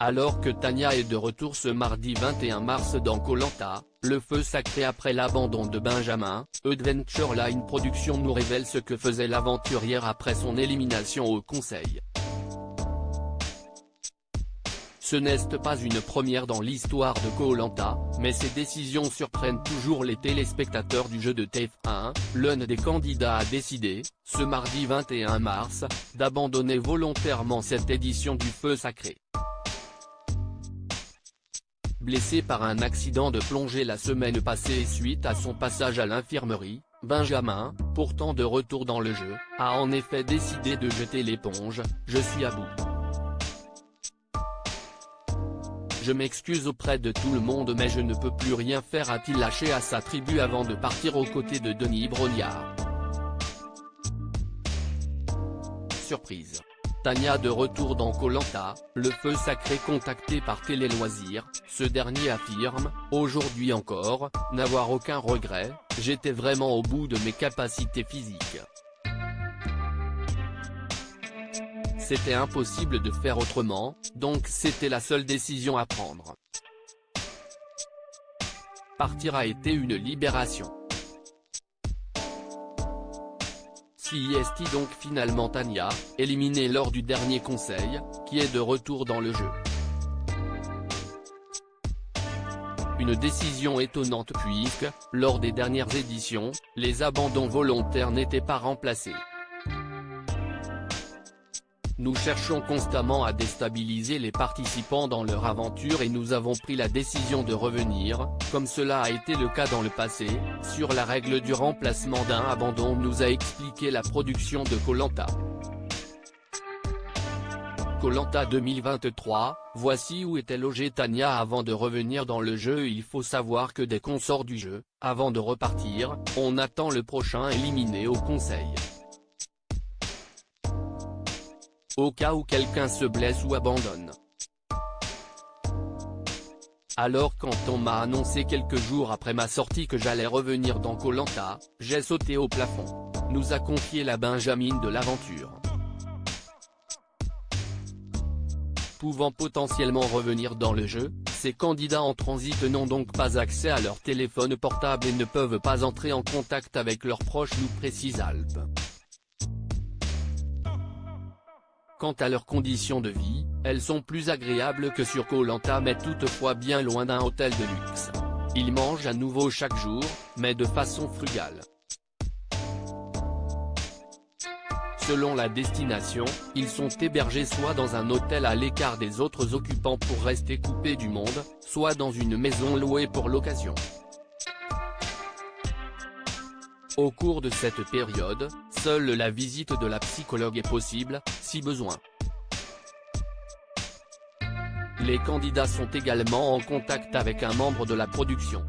Alors que Tania est de retour ce mardi 21 mars dans Koh Lanta, le feu sacré après l'abandon de Benjamin, Adventure Line Productions nous révèle ce que faisait l'aventurière après son élimination au conseil. Ce n'est pas une première dans l'histoire de Koh Lanta, mais ces décisions surprennent toujours les téléspectateurs du jeu de TF1. L'un des candidats a décidé, ce mardi 21 mars, d'abandonner volontairement cette édition du feu sacré. Blessé par un accident de plongée la semaine passée suite à son passage à l'infirmerie, Benjamin, pourtant de retour dans le jeu, a en effet décidé de jeter l'éponge. « Je suis à bout. Je m'excuse auprès de tout le monde mais je ne peux plus rien faire », a-t-il lâché à sa tribu avant de partir aux côtés de Denis Brognard. Surprise. Tania de retour dans Koh Lanta, le feu sacré contacté par Télé Loisirs, ce dernier affirme, aujourd'hui encore, n'avoir aucun regret, j'étais vraiment au bout de mes capacités physiques. C'était impossible de faire autrement, donc c'était la seule décision à prendre. Partir a été une libération. Si est donc finalement Tania, éliminée lors du dernier conseil, qui est de retour dans le jeu. Une décision étonnante puisque, lors des dernières éditions, les abandons volontaires n'étaient pas remplacés. Nous cherchons constamment à déstabiliser les participants dans leur aventure et nous avons pris la décision de revenir, comme cela a été le cas dans le passé, sur la règle du remplacement d'un abandon, nous a expliqué la production de Koh Lanta. Koh Lanta 2023, voici où était logée Tania avant de revenir dans le jeu. Il faut savoir que dès qu'on sort du jeu, avant de repartir, on attend le prochain éliminé au conseil. Au cas où quelqu'un se blesse ou abandonne. Alors quand on m'a annoncé quelques jours après ma sortie que j'allais revenir dans Koh Lanta, j'ai sauté au plafond, nous a confié la Benjamine de l'aventure. Pouvant potentiellement revenir dans le jeu, ces candidats en transit n'ont donc pas accès à leur téléphone portable et ne peuvent pas entrer en contact avec leurs proches, nous précise Alp. Quant à leurs conditions de vie, elles sont plus agréables que sur Koh Lanta mais toutefois bien loin d'un hôtel de luxe. Ils mangent à nouveau chaque jour, mais de façon frugale. Selon la destination, ils sont hébergés soit dans un hôtel à l'écart des autres occupants pour rester coupés du monde, soit dans une maison louée pour l'occasion. Au cours de cette période, seule la visite de la psychologue est possible, si besoin. Les candidats sont également en contact avec un membre de la production.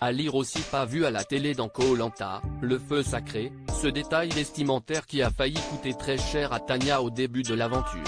À lire aussi, pas vu à la télé dans Koh Lanta, le feu sacré, ce détail vestimentaire qui a failli coûter très cher à Tania au début de l'aventure.